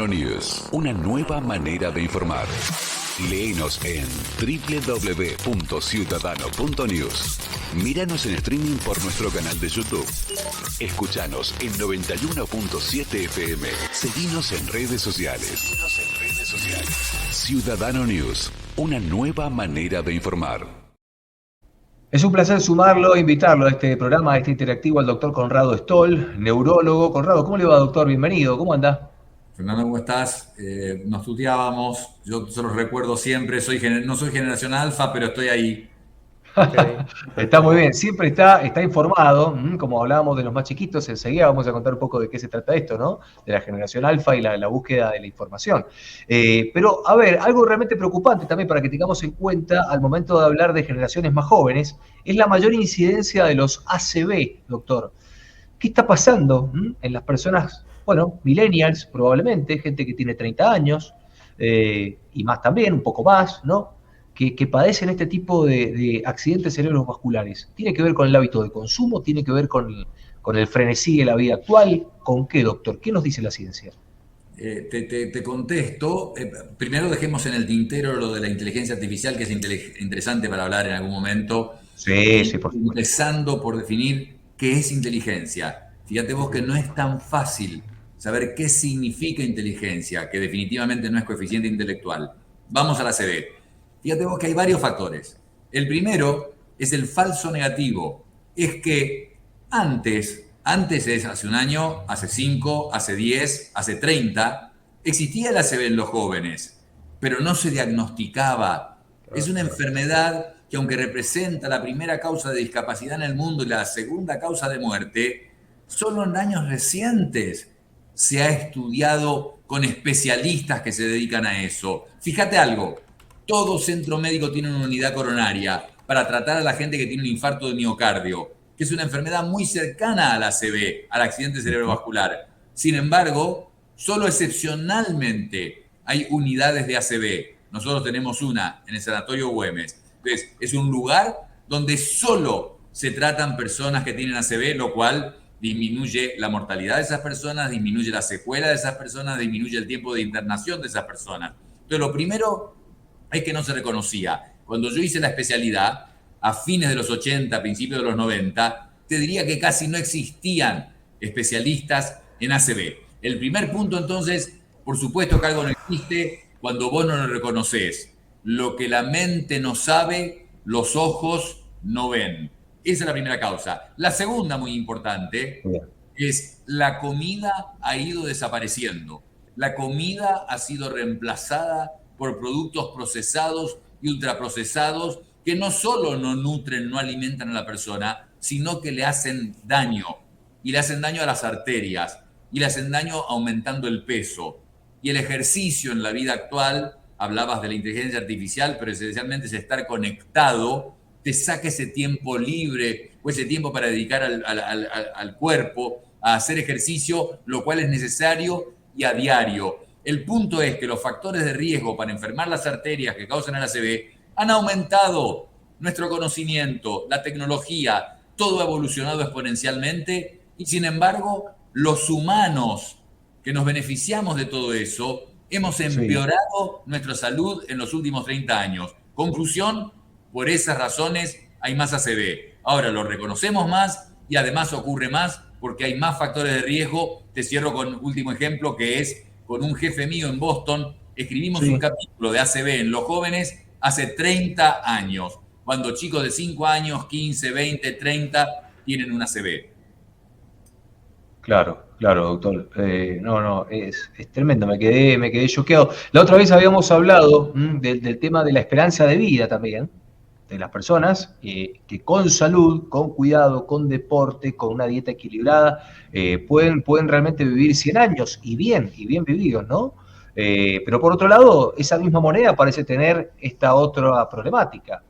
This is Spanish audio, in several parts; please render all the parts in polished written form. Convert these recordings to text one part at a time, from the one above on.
News, una nueva manera de informar. Léenos en www.ciudadano.news. Míranos en streaming por nuestro canal de YouTube. Escuchanos en 91.7 FM. Seguinos en redes sociales. Ciudadano News, una nueva manera de informar. Es un placer sumarlo e invitarlo a este programa, a este interactivo, al doctor Conrado Stoll, neurólogo. Conrado, ¿cómo le va, doctor? Bienvenido, ¿cómo anda? Fernando, ¿cómo estás? Nos tuteábamos, yo se los recuerdo siempre, no soy generación alfa, pero estoy ahí. Okay. Está muy bien, siempre está informado, como hablábamos de los más chiquitos, enseguida vamos a contar un poco de qué se trata esto, ¿no? De la generación alfa y la búsqueda de la información. Pero, a ver, algo realmente preocupante también para que tengamos en cuenta al momento de hablar de generaciones más jóvenes, es la mayor incidencia de los ACV, doctor. ¿Qué está pasando en las personas, bueno, millennials probablemente, gente que tiene 30 años y más también, un poco más, ¿no? Que padecen este tipo de accidentes cerebrovasculares? ¿Tiene que ver con el hábito de consumo? ¿Tiene que ver con el frenesí de la vida actual? ¿Con qué, doctor? ¿Qué nos dice la ciencia? Te contesto. Primero dejemos en el tintero lo de la inteligencia artificial, que es interesante para hablar en algún momento. Sí, por supuesto. Empezando por definir qué es inteligencia. Fíjate vos que no es tan fácil saber qué significa inteligencia, que definitivamente no es coeficiente intelectual. Vamos a la CB. Fíjate vos que hay varios factores. El primero es el falso negativo. Es que antes es hace un año, hace 5, hace 10, hace 30, existía el ACV en los jóvenes, pero no se diagnosticaba. Es una enfermedad que, aunque representa la primera causa de discapacidad en el mundo y la segunda causa de muerte, solo en años recientes se ha estudiado con especialistas que se dedican a eso. Fíjate algo, todo centro médico tiene una unidad coronaria para tratar a la gente que tiene un infarto de miocardio, que es una enfermedad muy cercana al ACV, al accidente cerebrovascular. Sin embargo, solo excepcionalmente hay unidades de ACV. Nosotros tenemos una en el Sanatorio Güemes. Entonces, es un lugar donde solo se tratan personas que tienen ACV, lo cual disminuye la mortalidad de esas personas, disminuye la secuela de esas personas, disminuye el tiempo de internación de esas personas. Entonces, lo primero es que no se reconocía. Cuando yo hice la especialidad, a fines de los 80, principios de los 90, te diría que casi no existían especialistas en ACV. El primer punto, entonces, por supuesto que algo no existe cuando vos no lo reconoces. Lo que la mente no sabe, los ojos no ven. Esa es la primera causa. La segunda, muy importante, es la comida ha ido desapareciendo. La comida ha sido reemplazada por productos procesados y ultraprocesados que no solo no nutren, no alimentan a la persona, sino que le hacen daño. Y le hacen daño a las arterias, y le hacen daño aumentando el peso. Y el ejercicio en la vida actual, hablabas de la inteligencia artificial, pero esencialmente es estar conectado, te saca ese tiempo libre o ese tiempo para dedicar al cuerpo, a hacer ejercicio, lo cual es necesario y a diario. El punto es que los factores de riesgo para enfermar las arterias que causan el ACV han aumentado. Nuestro conocimiento, la tecnología, todo ha evolucionado exponencialmente y, sin embargo, los humanos que nos beneficiamos de todo eso hemos empeorado nuestra salud en los últimos 30 años. Conclusión, por esas razones hay más ACV. Ahora lo reconocemos más y además ocurre más porque hay más factores de riesgo. Te cierro con un último ejemplo, que es con un jefe mío en Boston. Escribimos un capítulo de ACV en los jóvenes hace 30 años, cuando chicos de 5 años, 15, 20, 30 tienen un ACV. Claro, doctor. Es tremendo, me quedé choqueado. La otra vez habíamos hablado del tema de la esperanza de vida también, de las personas que con salud, con cuidado, con deporte, con una dieta equilibrada, pueden realmente vivir 100 años y bien vividos, ¿no? Pero por otro lado, esa misma moneda parece tener esta otra problemática.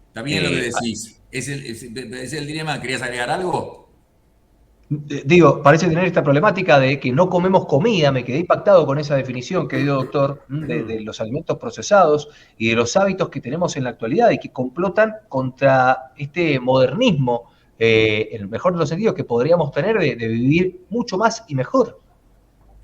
Está bien lo que decís. ¿Es el dilema? ¿Querías agregar algo? Digo, parece tener esta problemática de que no comemos comida. Me quedé impactado con esa definición que dio doctor de los alimentos procesados y de los hábitos que tenemos en la actualidad y que complotan contra este modernismo, en el mejor de los sentidos, que podríamos tener de vivir mucho más y mejor.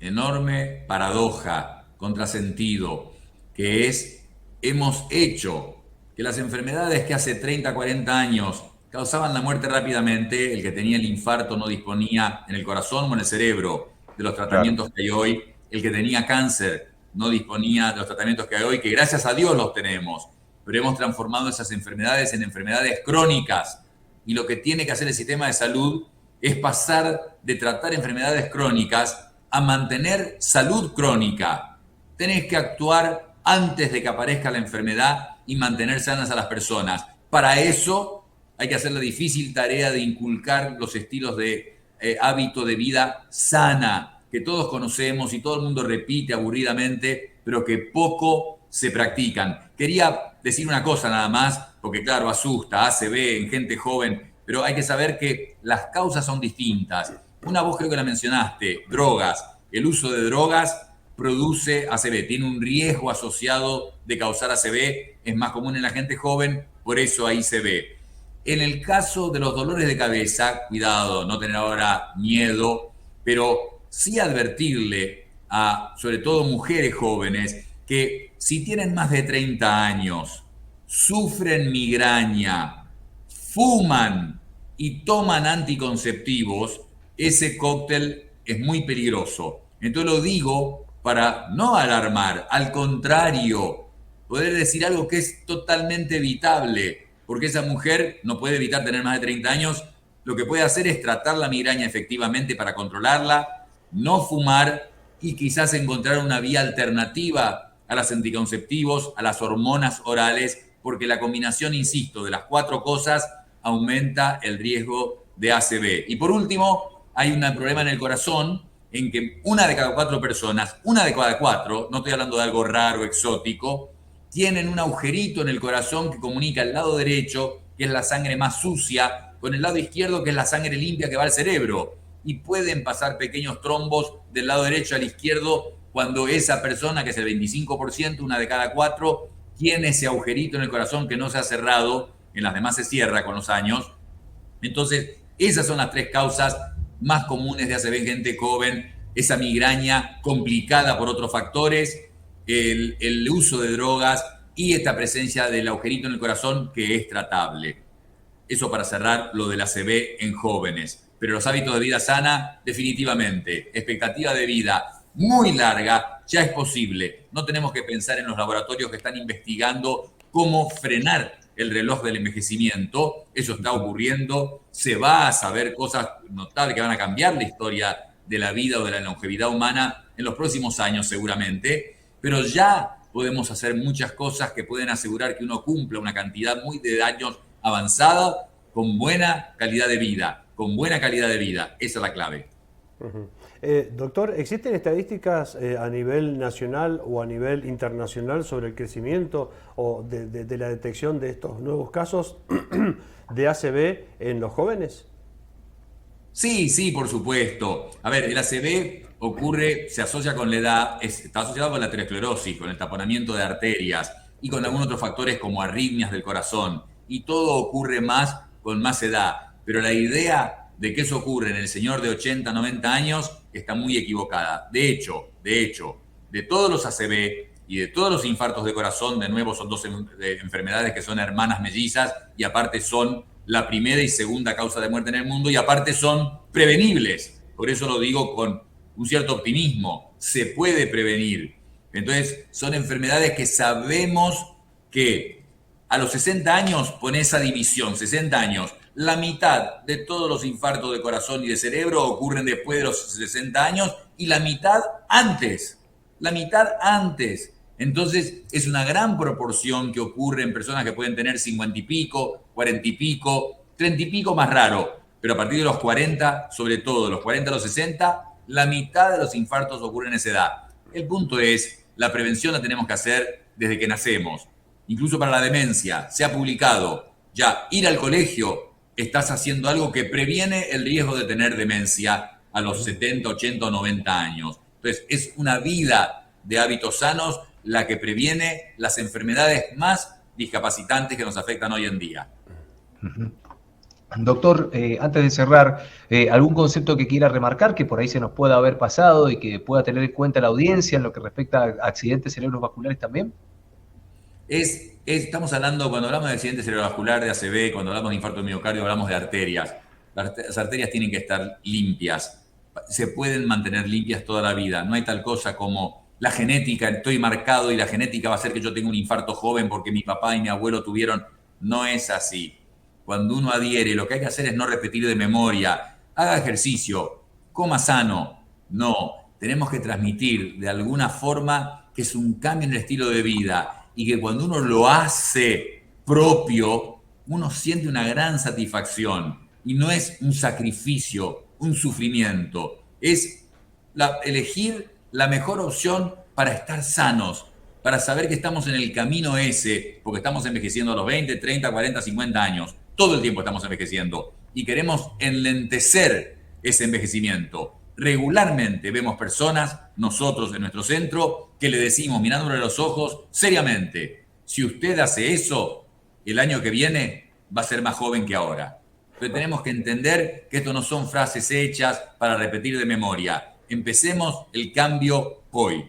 enorme paradoja, contrasentido, que es, hemos hecho que las enfermedades que hace 30, 40 años causaban la muerte rápidamente, el que tenía el infarto no disponía en el corazón o en el cerebro de los tratamientos que hay hoy, el que tenía cáncer no disponía de los tratamientos que hay hoy, que gracias a Dios los tenemos, pero hemos transformado esas enfermedades en enfermedades crónicas. Y lo que tiene que hacer el sistema de salud es pasar de tratar enfermedades crónicas a mantener salud crónica. Tenés que actuar antes de que aparezca la enfermedad y mantener sanas a las personas. Para eso hay que hacer la difícil tarea de inculcar los estilos de hábito de vida sana, que todos conocemos y todo el mundo repite aburridamente, pero que poco se practican. Quería decir una cosa nada más, porque claro, asusta, ACV en gente joven, pero hay que saber que las causas son distintas. Una vos creo que la mencionaste, drogas. El uso de drogas produce ACV, tiene un riesgo asociado de causar ACV, es más común en la gente joven, por eso ahí se ve. En el caso de los dolores de cabeza, cuidado, no tener ahora miedo, pero sí advertirle a, sobre todo mujeres jóvenes, que si tienen más de 30 años, sufren migraña, fuman y toman anticonceptivos, ese cóctel es muy peligroso. Entonces lo digo para no alarmar, al contrario, poder decir algo que es totalmente evitable, porque esa mujer no puede evitar tener más de 30 años, lo que puede hacer es tratar la migraña efectivamente para controlarla, no fumar y quizás encontrar una vía alternativa a los anticonceptivos, a las hormonas orales, porque la combinación, insisto, de las 4 cosas aumenta el riesgo de ACV. Y por último, hay un problema en el corazón en que 1 de cada 4 personas, 1 de cada 4, no estoy hablando de algo raro, exótico, tienen un agujerito en el corazón que comunica el lado derecho, que es la sangre más sucia, con el lado izquierdo, que es la sangre limpia que va al cerebro. Y pueden pasar pequeños trombos del lado derecho al izquierdo cuando esa persona, que es el 25%, 1 de cada 4, tiene ese agujerito en el corazón que no se ha cerrado, en las demás se cierra con los años. Entonces, esas son las 3 causas más comunes de ACV en gente joven, esa migraña complicada por otros factores, el uso de drogas y esta presencia del agujerito en el corazón que es tratable. Eso para cerrar lo del ACV en jóvenes. Pero los hábitos de vida sana, definitivamente. Expectativa de vida muy larga, ya es posible. No tenemos que pensar en los laboratorios que están investigando cómo frenar el reloj del envejecimiento. Eso está ocurriendo. Se va a saber cosas notables que van a cambiar la historia de la vida o de la longevidad humana en los próximos años seguramente. Pero ya podemos hacer muchas cosas que pueden asegurar que uno cumpla una cantidad muy de años avanzada con buena calidad de vida. Con buena calidad de vida. Esa es la clave. Doctor, ¿existen estadísticas a nivel nacional o a nivel internacional sobre el crecimiento o de la detección de estos nuevos casos de ACV en los jóvenes? Sí, por supuesto. A ver, el ACV ocurre, se asocia con la edad, está asociado con la aterosclerosis, con el taponamiento de arterias y con algunos otros factores como arritmias del corazón. Y todo ocurre más con más edad. Pero la idea de que eso ocurre en el señor de 80, 90 años está muy equivocada. De hecho, de todos los ACV y de todos los infartos de corazón, de nuevo son 2 enfermedades que son hermanas mellizas y aparte son la primera y segunda causa de muerte en el mundo y aparte son prevenibles. Por eso lo digo con un cierto optimismo. Se puede prevenir. Entonces, son enfermedades que sabemos que a los 60 años, pone esa división, 60 años, la mitad de todos los infartos de corazón y de cerebro ocurren después de los 60 años y la mitad antes. La mitad antes. Entonces, es una gran proporción que ocurre en personas que pueden tener 50 y pico, 40 y pico, 30 y pico más raro. Pero a partir de los 40, sobre todo de los 40 a los 60, la mitad de los infartos ocurren en esa edad. El punto es, la prevención la tenemos que hacer desde que nacemos. Incluso para la demencia, se ha publicado ya ir al colegio, estás haciendo algo que previene el riesgo de tener demencia a los 70, 80 o 90 años. Entonces, es una vida de hábitos sanos la que previene las enfermedades más discapacitantes que nos afectan hoy en día. Doctor, antes de cerrar, ¿algún concepto que quiera remarcar que por ahí se nos pueda haber pasado y que pueda tener en cuenta la audiencia en lo que respecta a accidentes cerebrovasculares también? Estamos hablando, cuando hablamos de accidente cerebrovascular, de ACV, cuando hablamos de infarto de miocardio, hablamos de arterias. Las arterias tienen que estar limpias. Se pueden mantener limpias toda la vida. No hay tal cosa como la genética, estoy marcado y la genética va a hacer que yo tenga un infarto joven porque mi papá y mi abuelo tuvieron. No es así. Cuando uno adhiere, lo que hay que hacer es no repetir de memoria. Haga ejercicio, coma sano. No, tenemos que transmitir de alguna forma que es un cambio en el estilo de vida y que cuando uno lo hace propio, uno siente una gran satisfacción y no es un sacrificio, un sufrimiento, es elegir la mejor opción para estar sanos, para saber que estamos en el camino ese, porque estamos envejeciendo a los 20, 30, 40, 50 años, todo el tiempo estamos envejeciendo y queremos enlentecer ese envejecimiento. Regularmente vemos personas, nosotros en nuestro centro, que le decimos, mirándole a los ojos, seriamente, si usted hace eso, el año que viene va a ser más joven que ahora. Pero tenemos que entender que esto no son frases hechas para repetir de memoria. Empecemos el cambio hoy.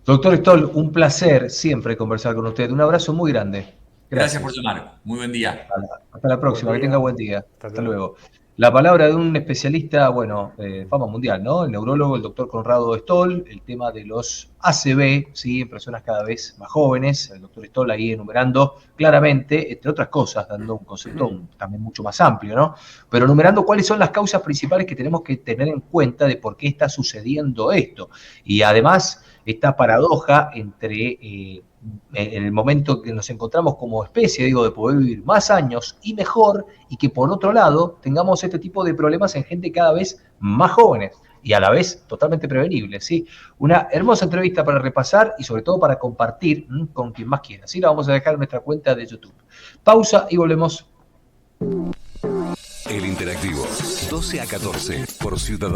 Doctor Stoll, un placer siempre conversar con usted. Un abrazo muy grande. Gracias por llamar. Muy buen día. Hasta la próxima. Que tenga buen día. Hasta luego. La palabra de un especialista, bueno, fama mundial, ¿no? El neurólogo, el doctor Conrado Stoll, el tema de los ACV, ¿sí? En personas cada vez más jóvenes, el doctor Stoll ahí enumerando claramente, entre otras cosas, dando un concepto también mucho más amplio, ¿no? Pero enumerando cuáles son las causas principales que tenemos que tener en cuenta de por qué está sucediendo esto. Y además, esta paradoja entre en el momento que nos encontramos como especie, digo, de poder vivir más años y mejor, y que por otro lado tengamos este tipo de problemas en gente cada vez más jóvenes y a la vez totalmente prevenibles, ¿sí? Una hermosa entrevista para repasar y sobre todo para compartir con quien más quiera, ¿sí? La vamos a dejar en nuestra cuenta de YouTube. Pausa y volvemos. El Interactivo, 12 a 14, por Ciudadanos.